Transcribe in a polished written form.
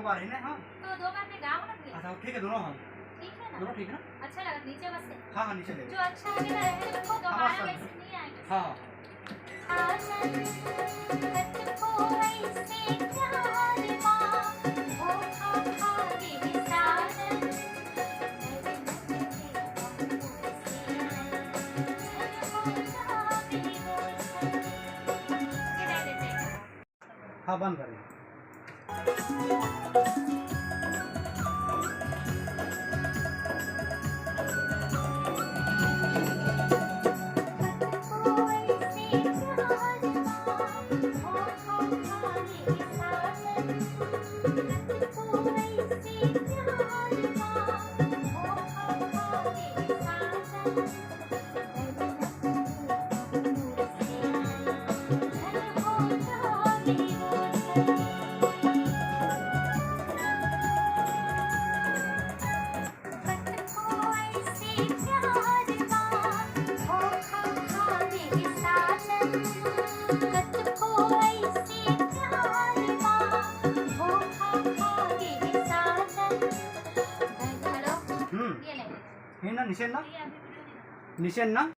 बार है ना। हाँ तो 2 बार में गाओ ना फिर। अच्छा ठीक है, दोनों। हाँ ठीक है ना? दोनों ठीक है ना। अच्छा लगा नीचे बस से। हाँ हाँ नीचे ले जो अच्छा लगेगा रहेगा, तो दोबारा वैसे नहीं आएंगे। हाँ हाँ बंद करें। ये ले। ना निशेन ना ये अभी वीडियो नहीं बना। निशेन ना।